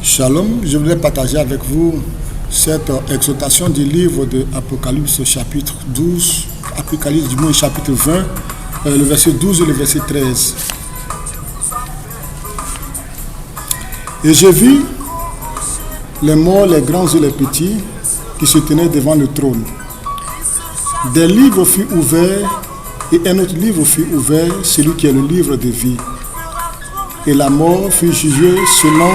Shalom, je voudrais partager avec vous cette exhortation du livre de Apocalypse chapitre 12, Apocalypse du moins chapitre 20, le verset 12 et le verset 13. Et j'ai vu les morts, les grands et les petits qui se tenaient devant le trône. Des livres furent ouverts et un autre livre fut ouvert, celui qui est le livre de vie. Et la mort fut jugée selon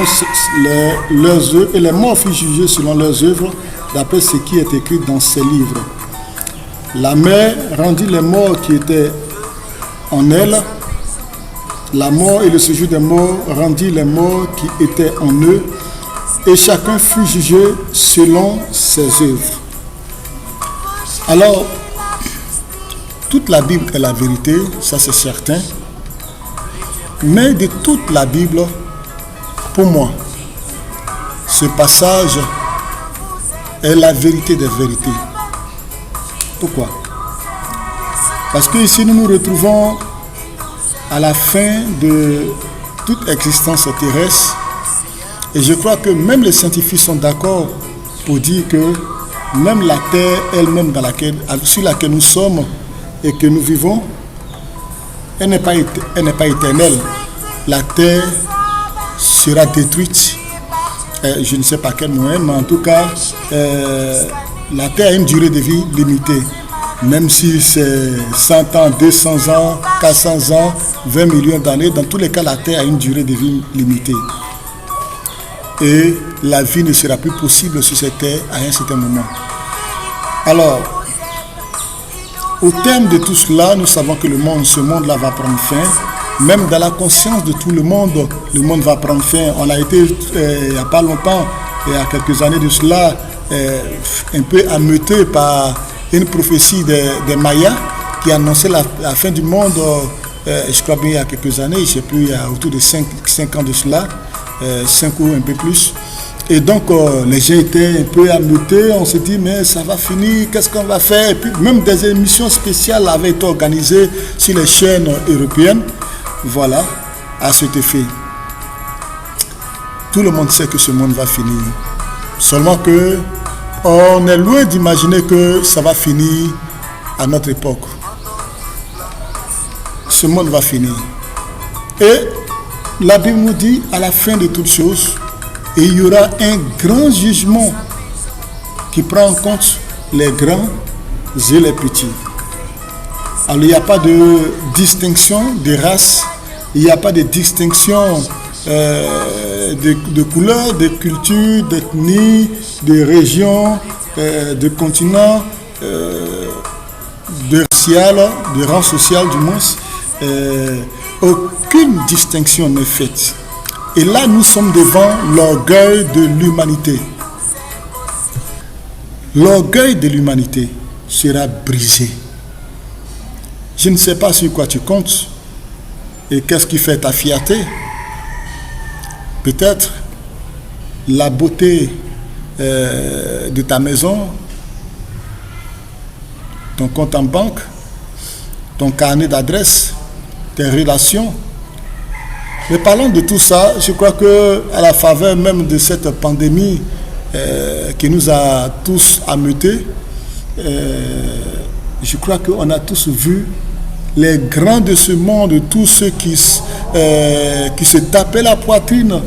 leurs œuvres, et les morts furent jugés selon leurs œuvres, d'après ce qui est écrit dans ces livres. La mer rendit les morts qui étaient en elle. La mort et le séjour des morts rendit les morts qui étaient en eux, et chacun fut jugé selon ses œuvres. Alors, toute la Bible est la vérité, ça c'est certain. Mais de toute la Bible, pour moi, ce passage est la vérité des vérités. Pourquoi? Parce que ici nous nous retrouvons à la fin de toute existence terrestre, et je crois que même les scientifiques sont d'accord pour dire que même la terre elle-même sur laquelle nous sommes et que nous vivons, elle n'est pas éternelle. La terre sera détruite. Je ne sais pas quel moyen, mais en tout cas, la terre a une durée de vie limitée. Même si c'est 100 ans, 200 ans, 400 ans, 20 millions d'années, dans tous les cas, la terre a une durée de vie limitée. Et la vie ne sera plus possible sur cette terre à un certain moment. Alors, au terme de tout cela, nous savons que ce monde-là va prendre fin. Même dans la conscience de tout le monde va prendre fin. On a été, il n'y a pas longtemps, il y a quelques années de cela, un peu ameuté par une prophétie des Mayas qui annonçait la fin du monde, je crois bien il y a quelques années, je ne sais plus, il y a autour de 5 ans de cela, 5 ou un peu plus. Et donc, les gens étaient un peu ameutés, on s'est dit, mais ça va finir, qu'est-ce qu'on va faire? Et puis, même des émissions spéciales avaient été organisées sur les chaînes européennes, voilà, à cet effet. Tout le monde sait que ce monde va finir. Seulement que, on est loin d'imaginer que ça va finir à notre époque. Ce monde va finir. Et la Bible nous dit, à la fin de toutes choses, et il y aura un grand jugement qui prend en compte les grands et les petits. Alors il n'y a pas de distinction de race, il n'y a pas de distinction de couleur, de culture, d'ethnie, de région, de continent, de rang social du moins. Aucune distinction n'est faite. Et là, nous sommes devant l'orgueil de l'humanité. L'orgueil de l'humanité sera brisé. Je ne sais pas sur quoi tu comptes et qu'est-ce qui fait ta fierté. Peut-être la beauté de ta maison, ton compte en banque, ton carnet d'adresse, tes relations. Mais parlons de tout ça, je crois qu'à la faveur même de cette pandémie qui nous a tous ameutés, je crois qu'on a tous vu les grands de ce monde, tous ceux qui se tapaient la poitrine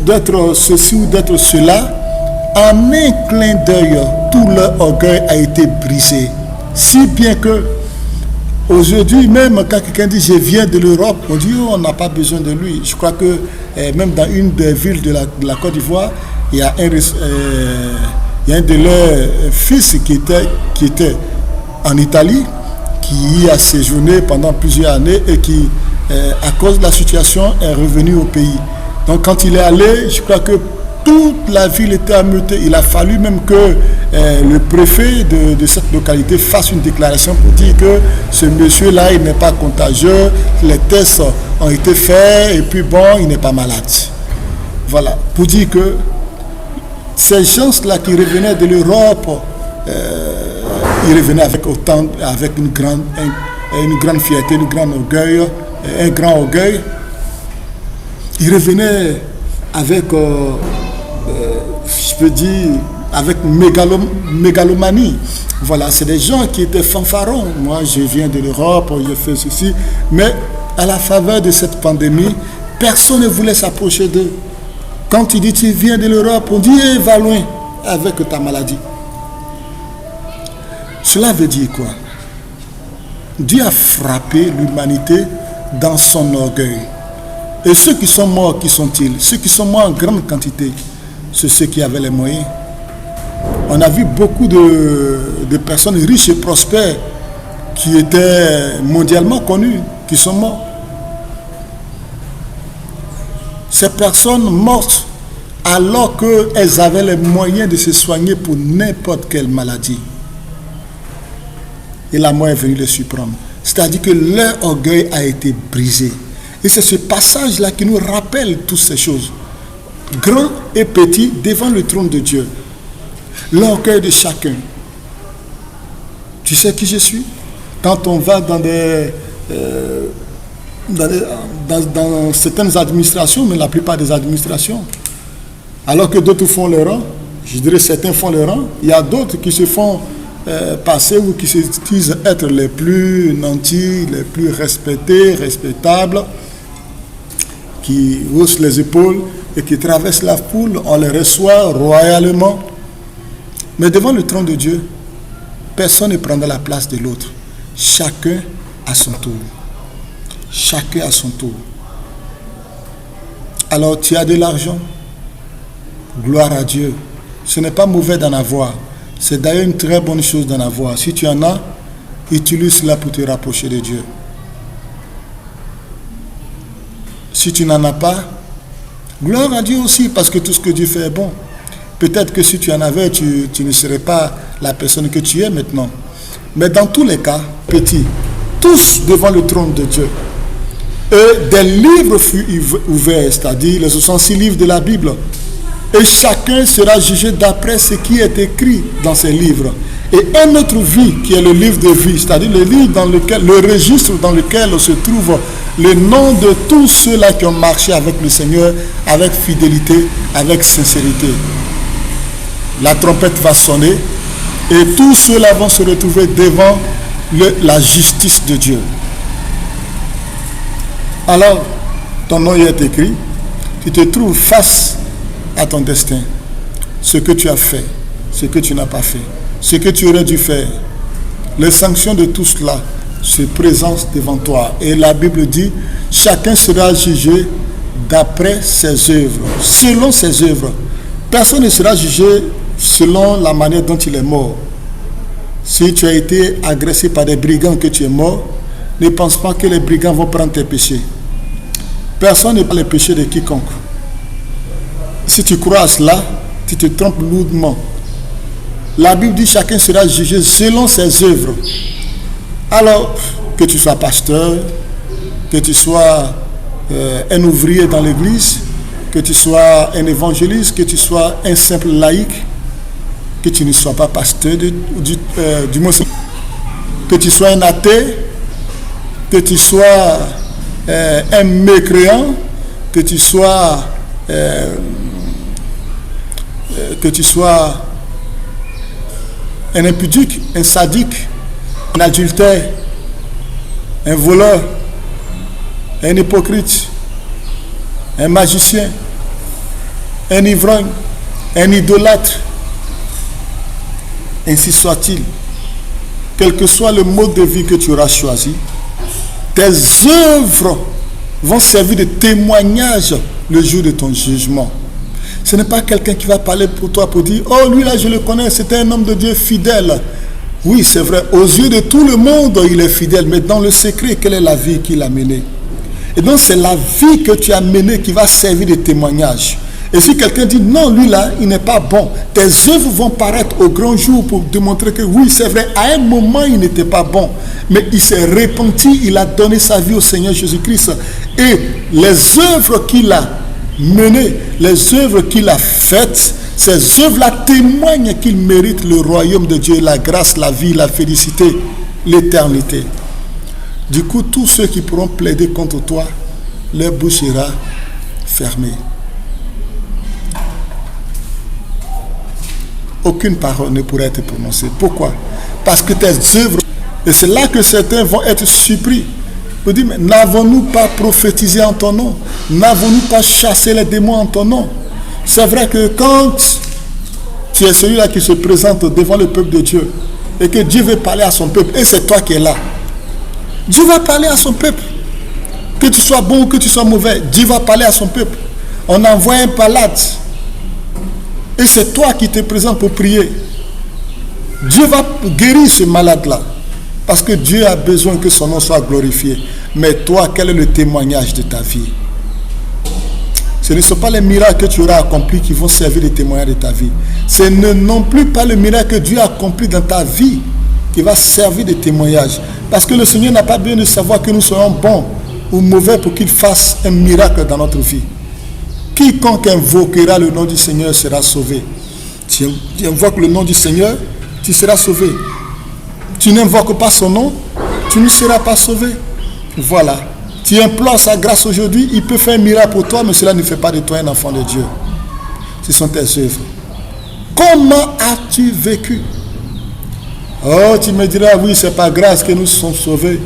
d'être ceci ou d'être cela, en un clin d'œil, tout leur orgueil a été brisé. Si bien que aujourd'hui, même quand quelqu'un dit « je viens de l'Europe », on dit « on n'a pas besoin de lui ». Je crois que même dans une des villes de la Côte d'Ivoire, il y a un de leurs fils qui était en Italie, qui y a séjourné pendant plusieurs années et qui, à cause de la situation, est revenu au pays. Donc quand il est allé, je crois que toute la ville était ameutée. Il a fallu même que le préfet de cette localité fasse une déclaration pour dire que ce monsieur-là, il n'est pas contagieux, les tests ont été faits et puis bon, il n'est pas malade. Voilà, pour dire que ces gens-là qui revenaient de l'Europe, ils revenaient avec une grande fierté, un grand orgueil. Ils revenaient avec, je peux dire, avec mégalomanie. Voilà, c'est des gens qui étaient fanfarons. Moi, je viens de l'Europe, je fais ceci. Mais à la faveur de cette pandémie, personne ne voulait s'approcher d'eux. Quand tu dis tu viens de l'Europe, on dit va loin avec ta maladie. Cela veut dire quoi? Dieu a frappé l'humanité dans son orgueil. Et ceux qui sont morts, qui sont-ils? Ceux qui sont morts en grande quantité, c'est ceux qui avaient les moyens. On a vu beaucoup de personnes riches et prospères qui étaient mondialement connues, qui sont morts. Ces personnes mortes alors qu'elles avaient les moyens de se soigner pour n'importe quelle maladie. Et la mort est venue les surprendre. C'est-à-dire que leur orgueil a été brisé. Et c'est ce passage-là qui nous rappelle toutes ces choses. Grand et petit devant le trône de Dieu. L'orgueil de chacun. Tu sais qui je suis? Quand on va dans certaines administrations, mais la plupart des administrations, alors que d'autres font le rang, je dirais certains font le rang, il y a d'autres qui se font passer ou qui se disent être les plus nantis, les plus respectés, respectables, qui haussent les épaules et qui traversent la foule, on les reçoit royalement. Mais devant le trône de Dieu, personne ne prendra la place de l'autre. Chacun à son tour. Chacun à son tour. Alors tu as de l'argent. Gloire à Dieu. Ce n'est pas mauvais d'en avoir. C'est d'ailleurs une très bonne chose d'en avoir. Si tu en as, utilise cela pour te rapprocher de Dieu. Si tu n'en as pas, gloire à Dieu aussi, parce que tout ce que Dieu fait est bon. Peut-être que si tu en avais, tu ne serais pas la personne que tu es maintenant. Mais dans tous les cas, petits, tous devant le trône de Dieu. Et des livres furent ouverts, c'est-à-dire les 66 livres de la Bible. Et chacun sera jugé d'après ce qui est écrit dans ces livres. Et un autre vie, qui est le livre de vie, c'est-à-dire le livre dans lequel, le registre dans lequel se trouve le nom de tous ceux-là qui ont marché avec le Seigneur, avec fidélité, avec sincérité. La trompette va sonner et tous ceux-là vont se retrouver devant la justice de Dieu. Alors, ton nom y est écrit, tu te trouves face à ton destin, ce que tu as fait, ce que tu n'as pas fait, ce que tu aurais dû faire. Les sanctions de tout cela se présentent devant toi. Et la Bible dit, chacun sera jugé d'après ses œuvres, selon ses œuvres. Personne ne sera jugé selon la manière dont il est mort. Si tu as été agressé par des brigands que tu es mort, ne pense pas que les brigands vont prendre tes péchés. Personne ne prend les péchés de quiconque. Si tu crois à cela, tu te trompes lourdement. La Bible dit chacun sera jugé selon ses œuvres. Alors, que tu sois pasteur, que tu sois un ouvrier dans l'église, que tu sois un évangéliste, que tu sois un simple laïc, que tu ne sois pas pasteur, du moins, que tu sois un athée, que tu sois un mécréant, que tu sois un impudique, un sadique, un adultère, un voleur, un hypocrite, un magicien, un ivrogne, un idolâtre, ainsi soit-il. Quel que soit le mode de vie que tu auras choisi, tes œuvres vont servir de témoignage le jour de ton jugement. Ce n'est pas quelqu'un qui va parler pour toi pour dire « Oh, lui là, je le connais, c'était un homme de Dieu fidèle. » Oui, c'est vrai, aux yeux de tout le monde, il est fidèle, mais dans le secret, quelle est la vie qu'il a menée? Et donc, c'est la vie que tu as menée qui va servir de témoignage. Et si quelqu'un dit « Non, lui là, il n'est pas bon », tes œuvres vont paraître au grand jour pour démontrer que oui, c'est vrai, à un moment, il n'était pas bon. Mais il s'est repenti, il a donné sa vie au Seigneur Jésus-Christ. Et les œuvres qu'il a menées, les œuvres qu'il a faites, ces œuvres-là témoignent qu'il mérite le royaume de Dieu, la grâce, la vie, la félicité, l'éternité. Du coup, tous ceux qui pourront plaider contre toi, leur bouche sera fermée. aucune parole ne pourrait être prononcée. Pourquoi? Parce que tes œuvres, et c'est là que certains vont être surpris. Vous dites, mais n'avons-nous pas prophétisé en ton nom? N'avons-nous pas chassé les démons en ton nom? C'est vrai que quand tu es celui-là qui se présente devant le peuple de Dieu, et que Dieu veut parler à son peuple, et c'est toi qui es là, Dieu va parler à son peuple. Que tu sois bon ou que tu sois mauvais, Dieu va parler à son peuple. On envoie un malade, et c'est toi qui te présentes pour prier. Dieu va guérir ce malade-là, parce que Dieu a besoin que son nom soit glorifié. Mais toi, quel est le témoignage de ta vie? Ce ne sont pas les miracles que tu auras accomplis qui vont servir de témoignage de ta vie. Ce n'est non plus pas le miracle que Dieu a accompli dans ta vie qui va servir de témoignage. Parce que le Seigneur n'a pas besoin de savoir que nous soyons bons ou mauvais pour qu'il fasse un miracle dans notre vie. Quiconque invoquera le nom du Seigneur sera sauvé. Tu invoques le nom du Seigneur, tu seras sauvé. Tu n'invoques pas son nom, tu ne seras pas sauvé. Voilà. Tu implores sa grâce aujourd'hui, il peut faire un miracle pour toi, mais cela ne fait pas de toi un enfant de Dieu. Ce sont tes œuvres. Comment as-tu vécu? Oh, tu me diras, oui, c'est par grâce que nous sommes sauvés,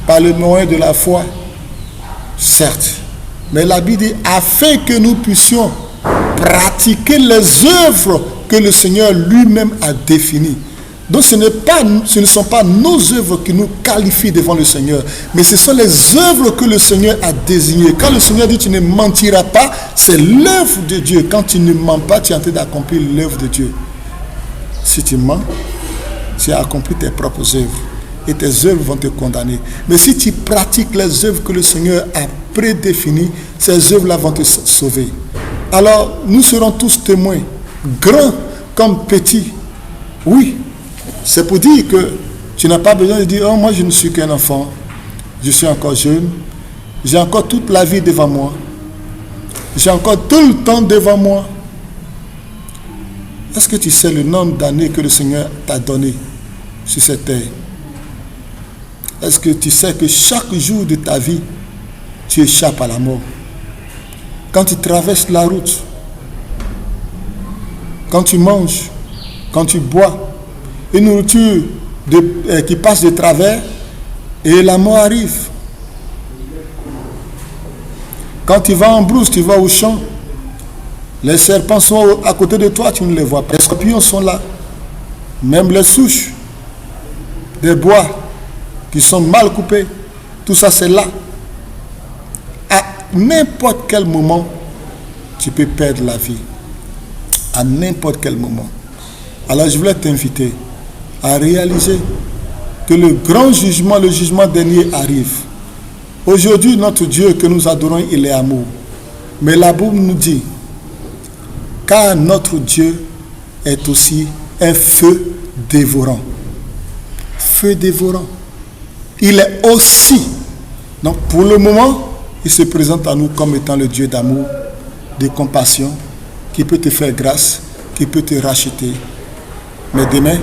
par le moyen de la foi. Certes. Mais la Bible dit, afin que nous puissions pratiquer les œuvres que le Seigneur lui-même a définies. Donc ce ne sont pas nos œuvres qui nous qualifient devant le Seigneur, mais ce sont les œuvres que le Seigneur a désignées. Quand le Seigneur dit tu ne mentiras pas, c'est l'œuvre de Dieu. Quand tu ne mens pas, tu es en train d'accomplir l'œuvre de Dieu. Si tu mens, tu as accompli tes propres œuvres et tes œuvres vont te condamner. Mais si tu pratiques les œuvres que le Seigneur a prédéfinies, ces œuvres-là vont te sauver. Alors nous serons tous témoins, grands comme petits. Oui. C'est pour dire que tu n'as pas besoin de dire, oh, moi je ne suis qu'un enfant, je suis encore jeune, j'ai encore toute la vie devant moi, j'ai encore tout le temps devant moi. Est-ce que tu sais le nombre d'années que le Seigneur t'a donné sur cette terre? Est-ce que tu sais que chaque jour de ta vie, tu échappes à la mort? Quand tu traverses la route, quand tu manges, quand tu bois, une nourriture qui passe de travers et la mort arrive. Quand tu vas en brousse, tu vas au champ, les serpents sont à côté de toi, tu ne les vois pas. Les scorpions sont là. Même les souches des bois qui sont mal coupés, tout ça c'est là. À n'importe quel moment, tu peux perdre la vie. À n'importe quel moment. Alors je voulais t'inviter à réaliser que le grand jugement, le jugement dernier arrive. Aujourd'hui, notre Dieu que nous adorons, il est amour. Mais la Bible nous dit, car notre Dieu est aussi un feu dévorant. Feu dévorant. Il est aussi. Donc pour le moment, il se présente à nous comme étant le Dieu d'amour, de compassion, qui peut te faire grâce, qui peut te racheter. Mais demain,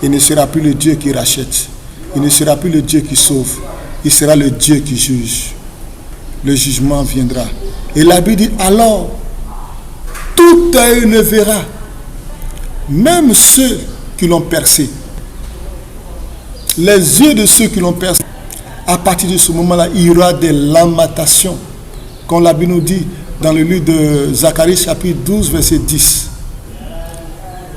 il ne sera plus le Dieu qui rachète. Il ne sera plus le Dieu qui sauve. Il sera le Dieu qui juge. Le jugement viendra. Et la Bible dit, alors, tout œil le verra. Même ceux qui l'ont percé. Les yeux de ceux qui l'ont percé. À partir de ce moment-là, il y aura des lamentations. Comme la Bible nous dit dans le livre de Zacharie, chapitre 12, verset 10.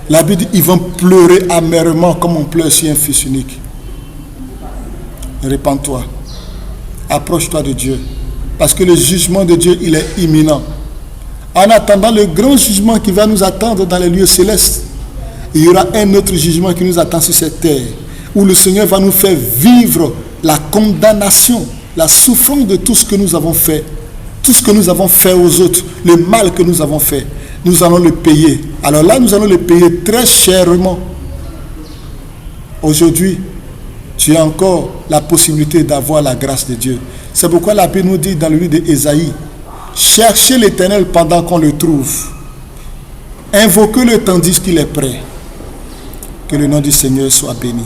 La Bible dit, ils vont pleurer amèrement comme on pleure sur un fils unique. Répands-toi. Approche-toi de Dieu. Parce que le jugement de Dieu, il est imminent. En attendant le grand jugement qui va nous attendre dans les lieux célestes, il y aura un autre jugement qui nous attend sur cette terre, où le Seigneur va nous faire vivre la condamnation, la souffrance de tout ce que nous avons fait, tout ce que nous avons fait aux autres, le mal que nous avons fait. Nous allons le payer. Alors là, nous allons le payer très chèrement. Aujourd'hui, tu as encore la possibilité d'avoir la grâce de Dieu. C'est pourquoi la Bible nous dit dans le livre d'Ésaïe, cherchez l'Éternel pendant qu'on le trouve. Invoquez-le tandis qu'il est prêt. Que le nom du Seigneur soit béni.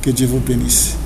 Que Dieu vous bénisse.